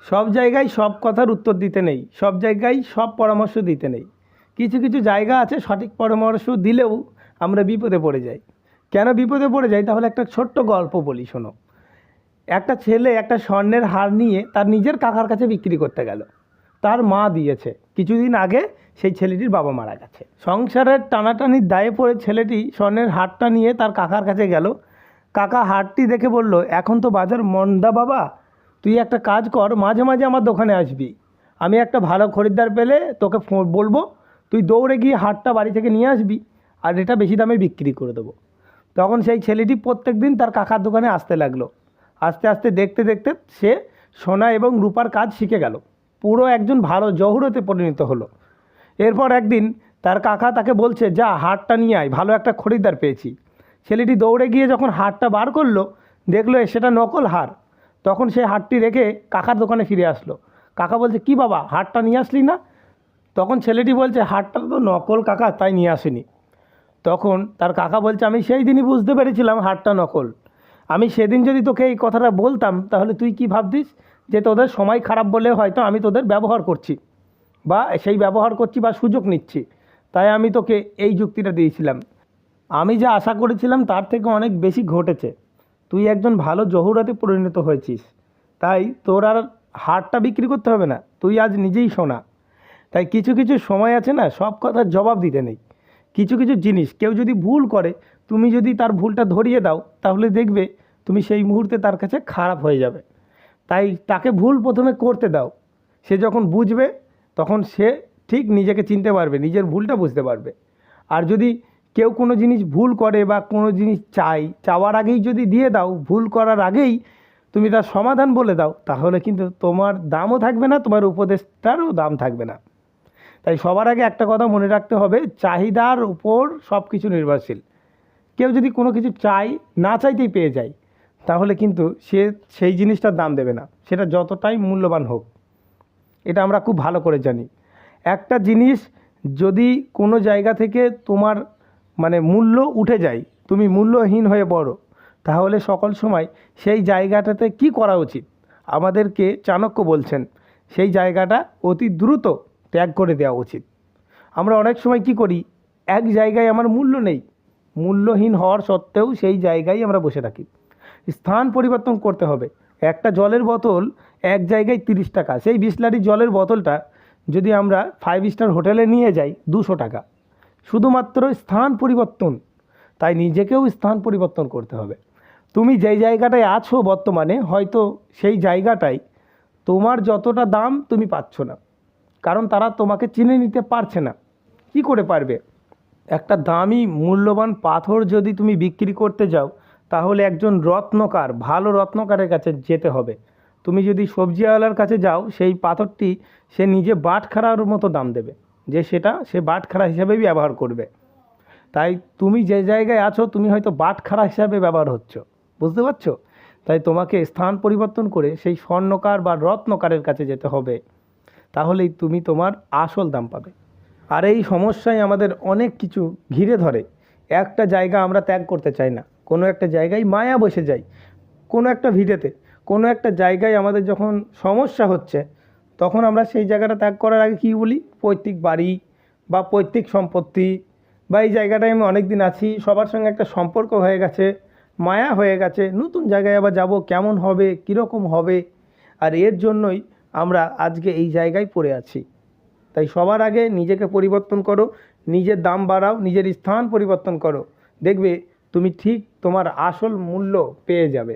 সব জায়গায় সব কথার উত্তর দিতে নেই, সব জায়গায় সব পরামর্শ দিতে নেই। কিছু কিছু জায়গা আছে সঠিক পরামর্শ দিলেও আমরা বিপদে পড়ে যাই। কেন বিপদে পড়ে যাই তাহলে একটা ছোট্ট গল্প বলি, শোনো। একটা ছেলে একটা স্বর্ণের হার নিয়ে তার নিজের কাকার কাছে বিক্রি করতে গেল। তার মা দিয়েছে, কিছুদিন আগে সেই ছেলেটির বাবা মারা গেছে। সংসারের টানাটানির দায়ে পড়ে ছেলেটি স্বর্ণের হারটা নিয়ে তার কাকার কাছে গেল। কাকা হারটি দেখে বলল, এখন তো বাজার মন্দা বাবা, তুই একটা কাজ কর, মাঝে মাঝে আমার দোকানে আসবি। আমি একটা ভালো খরিদ্দার পেলে তোকে বলবো, তুই দৌড়ে গিয়ে হারটা বাড়ি থেকে নিয়ে আসবি, আর এটা বেশি দামে বিক্রি করে দেবো। তখন সেই ছেলেটি প্রত্যেক দিন তার কাকার দোকানে আসতে লাগলো। আস্তে আস্তে দেখতে দেখতে সে সোনা এবং রূপার কাজ শিখে গেল, পুরো একজন ভালো জহুরতে পরিণত হলো। এরপর একদিন তার কাকা তাকে বলছে, যা হারটা নিয়ে আয়, ভালো একটা খরিদ্দার পেয়েছি। ছেলেটি দৌড়ে গিয়ে যখন হারটা বার করলো, দেখলো সেটা নকল হার। তখন সে হারটি রেখে কাকার দোকানে ফিরে আসলো। কাকা বলছে, কি বাবা, হারটা নিয়ে আসলি না? তখন ছেলেটি বলছে, হারটা তো নকল কাকা, তাই নিয়ে আসিনি। তখন তার কাকা বলছে, আমি সেই দিনই বুঝতে পেরেছিলাম হারটা নকল। আমি সেদিন যদি তোকে এই কথাটা বলতাম তাহলে তুই কি ভাবতিস, যে তোদের সময় খারাপ বলে হয়তো আমি তোদের ব্যবহার করছি, বা সেই ব্যবহার করছি বা সুযোগ নিচ্ছি, তাই আমি তোকে এই যুক্তিটা দিয়েছিলাম। আমি যা আশা করেছিলাম তার থেকে অনেক বেশি ঘটেছে। তুই একজন ভালো জহুরাতে পরিণত হয়েছিস, তাই তোর আর হারটা বিক্রি করতে হবে না, তুই আজ নিজেই শোনা। তাই কিছু কিছু সময় আছে না, সব কথার জবাব দিতে নেই। কিছু কিছু জিনিস কেউ যদি ভুল করে, তুমি যদি তার ভুলটা ধরিয়ে দাও, তাহলে দেখবে তুমি সেই মুহূর্তে তার কাছে খারাপ হয়ে যাবে। তাই তাকে ভুল প্রথমে করতে দাও। সে যখন বুঝবে তখন সে ঠিক নিজেকে চিনতে পারবে, নিজের ভুলটা বুঝতে পারবে। আর যদি কেউ কোনো জিনিস ভুল করে বা কোনো জিনিস চাওয়ার আগেই যদি দিয়ে দাও, ভুল করার আগেই তুমি তার সমাধান বলে দাও, তাহলে কিন্তু তোমার দামও থাকবে না, তোমার উপদেশটারও দাম থাকবে না। তাই সবার আগে একটা কথা মনে রাখতে হবে, চাহিদার উপর সব কিছু নির্ভরশীল। কেউ যদি কোনো কিছু না চাইতেই পেয়ে যায়, তাহলে কিন্তু সে সেই জিনিসটার দাম দেবে না, সেটা যতটাই মূল্যবান হোক। এটা আমরা খুব ভালো করে জানি। একটা জিনিস যদি কোনো জায়গা থেকে তোমার মূল্য উঠে যায়, তুমি মূল্যহীন হয়ে পড়ো, তাহলে সকল সময় সেই জায়গাটাতে কি করা উচিত? আমাদেরকে চাণক্য বলছেন, সেই জায়গাটা অতি দ্রুত ত্যাগ করে দেওয়া উচিত। আমরা অনেক সময় কি করি, এক জায়গায় আমার মূল্য নেই, মূল্যহীন হওয়ার সত্ত্বেও সেই জায়গায় আমরা বসে থাকি। স্থান পরিবর্তন করতে হবে। একটা জলের বোতল এক জায়গায় 30 টাকা, সেই বিসলারি জলের বোতলটা যদি আমরা 5 স্টার হোটেলে নিয়ে যাই 200 টাকা। শুধুমাত্র স্থান পরিবর্তন। তাই নিজেকেও স্থান পরিবর্তন করতে হবে। তুমি যেই জায়গাটায় আছো বর্তমানে, হয়তো সেই জায়গাটায় তোমার যতটা দাম তুমি পাচ্ছ না, কারণ তারা তোমাকে চিনে নিতে পারছে না। কি করে পারবে? একটা দামি মূল্যবান পাথর যদি তুমি বিক্রি করতে যাও, তাহলে একজন রত্নকার, ভালো রত্নকারের কাছে যেতে হবে। তুমি যদি সবজিওয়ালার কাছে যাও, সেই পাথরটি সে নিজে বাটখারার মতো দাম দেবে, যে সে বাটখারা হিসাবেই ব্যবহার করবে। তাই তুমি যে জায়গায় আছো, তুমি হয়তো বাটখারা হিসাবে ব্যবহার হচ্ছ, বুঝতে পারছো? তাই তোমাকে স্থান পরিবর্তন করে সেই স্বর্ণকার বা রত্নকারের কাছে যেতে হবে, তাহলেই তুমি তোমার আসল দাম পাবে। আর এই সমস্যায় আমাদের অনেক কিছু ঘিরে ধরে। একটা জায়গা আমরা ত্যাগ করতে চাই না, কোনো একটা জায়গায় মায়া বসে যায়, কোনো একটা ভিটেতে, কোনো একটা জায়গায় আমাদের যখন সমস্যা হচ্ছে, তখন আমরা সেই জায়গাটা ত্যাগ করার আগে কী বলি, পৈতৃক বাড়ি বা পৈতৃক সম্পত্তি, বা এই জায়গাটায় আমি অনেক দিন আছি, সবার সঙ্গে একটা সম্পর্ক হয়ে গেছে, মায়া হয়ে গেছে, নতুন জায়গায় আবার যাব, কেমন হবে, কীরকম হবে, আর এর জন্যই আমরা আজকে এই জায়গায় পড়ে আছি। তাই সবার আগে নিজেকে পরিবর্তন করো, নিজের দাম বাড়াও, নিজের স্থান পরিবর্তন করো, দেখবে তুমি ঠিক তোমার আসল মূল্য পেয়ে যাবে।